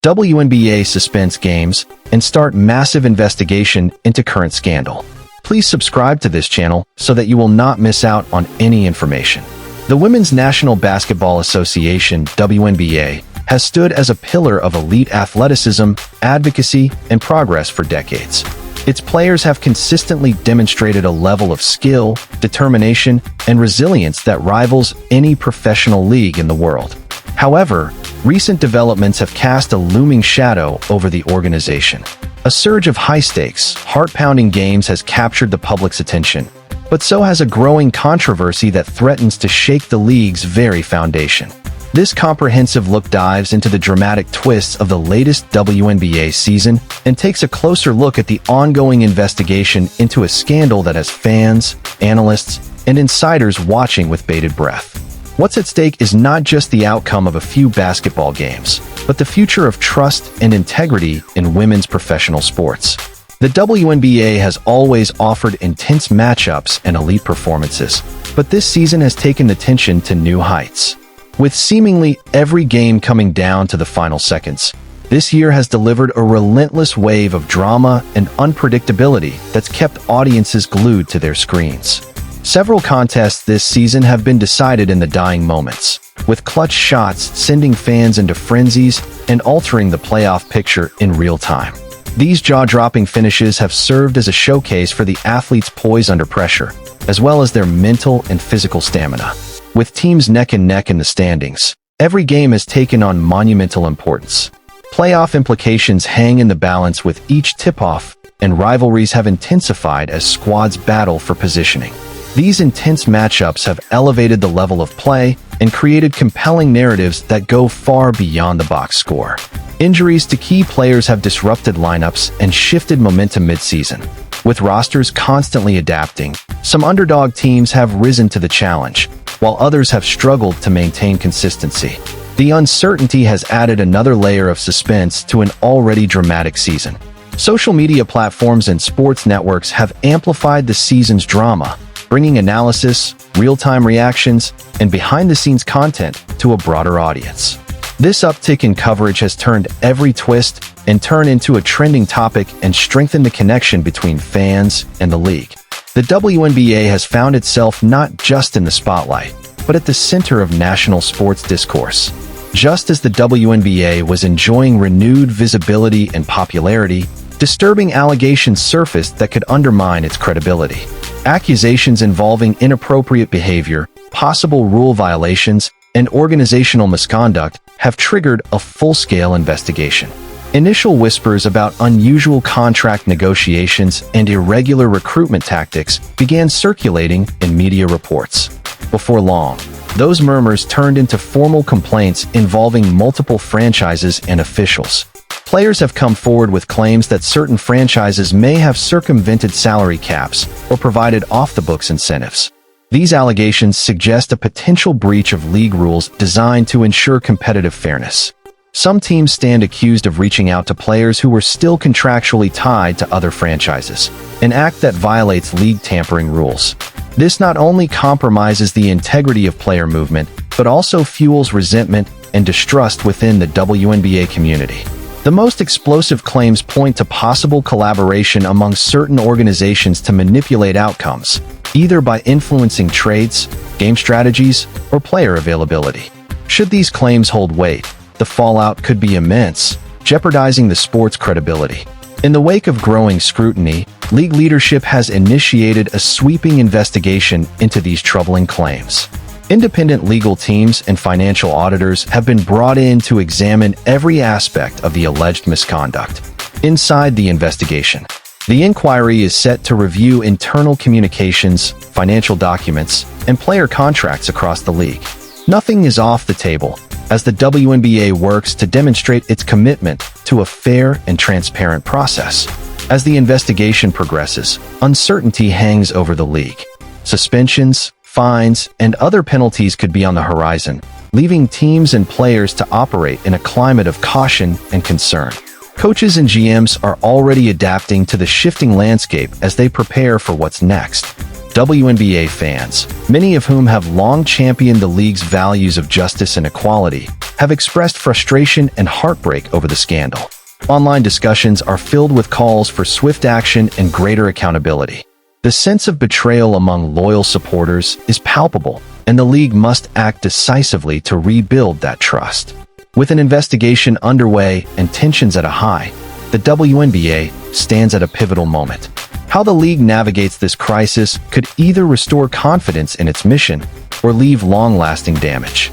WNBA suspense games, and start massive investigation into current scandal. Please subscribe to this channel so that you will not miss out on any information. The Women's National Basketball Association, WNBA, has stood as a pillar of elite athleticism, advocacy, and progress for decades. Its players have consistently demonstrated a level of skill, determination, and resilience that rivals any professional league in the world. However, recent developments have cast a looming shadow over the organization. A surge of high-stakes, heart-pounding games has captured the public's attention, but so has a growing controversy that threatens to shake the league's very foundation. This comprehensive look dives into the dramatic twists of the latest WNBA season and takes a closer look at the ongoing investigation into a scandal that has fans, analysts, and insiders watching with bated breath. What's at stake is not just the outcome of a few basketball games, but the future of trust and integrity in women's professional sports. The WNBA has always offered intense matchups and elite performances, but this season has taken the tension to new heights. With seemingly every game coming down to the final seconds, this year has delivered a relentless wave of drama and unpredictability that's kept audiences glued to their screens. Several contests this season have been decided in the dying moments, with clutch shots sending fans into frenzies and altering the playoff picture in real time. These jaw-dropping finishes have served as a showcase for the athletes' poise under pressure, as well as their mental and physical stamina. With teams neck and neck in the standings, every game has taken on monumental importance. Playoff implications hang in the balance with each tip-off, and rivalries have intensified as squads battle for positioning. These intense matchups have elevated the level of play and created compelling narratives that go far beyond the box score. Injuries to key players have disrupted lineups and shifted momentum mid-season. With rosters constantly adapting, some underdog teams have risen to the challenge, while others have struggled to maintain consistency. The uncertainty has added another layer of suspense to an already dramatic season. Social media platforms and sports networks have amplified the season's drama, bringing analysis, real-time reactions, and behind-the-scenes content to a broader audience. This uptick in coverage has turned every twist and turn into a trending topic and strengthened the connection between fans and the league. The WNBA has found itself not just in the spotlight, but at the center of national sports discourse. Just as the WNBA was enjoying renewed visibility and popularity, disturbing allegations surfaced that could undermine its credibility. Accusations involving inappropriate behavior, possible rule violations, and organizational misconduct have triggered a full-scale investigation. Initial whispers about unusual contract negotiations and irregular recruitment tactics began circulating in media reports. Before long, those murmurs turned into formal complaints involving multiple franchises and officials. Players have come forward with claims that certain franchises may have circumvented salary caps or provided off-the-books incentives. These allegations suggest a potential breach of league rules designed to ensure competitive fairness. Some teams stand accused of reaching out to players who were still contractually tied to other franchises, an act that violates league tampering rules. This not only compromises the integrity of player movement, but also fuels resentment and distrust within the WNBA community. The most explosive claims point to possible collaboration among certain organizations to manipulate outcomes, either by influencing trades, game strategies, or player availability. Should these claims hold weight, the fallout could be immense, jeopardizing the sport's credibility. In the wake of growing scrutiny, league leadership has initiated a sweeping investigation into these troubling claims. Independent legal teams and financial auditors have been brought in to examine every aspect of the alleged misconduct. Inside the investigation, the inquiry is set to review internal communications, financial documents, and player contracts across the league. Nothing is off the table, as the WNBA works to demonstrate its commitment to a fair and transparent process. As the investigation progresses, uncertainty hangs over the league. Suspensions, fines, and other penalties could be on the horizon, leaving teams and players to operate in a climate of caution and concern. Coaches and GMs are already adapting to the shifting landscape as they prepare for what's next. WNBA fans, many of whom have long championed the league's values of justice and equality, have expressed frustration and heartbreak over the scandal. Online discussions are filled with calls for swift action and greater accountability. The sense of betrayal among loyal supporters is palpable, and the league must act decisively to rebuild that trust. With an investigation underway and tensions at a high, the WNBA stands at a pivotal moment. How the league navigates this crisis could either restore confidence in its mission or leave long-lasting damage.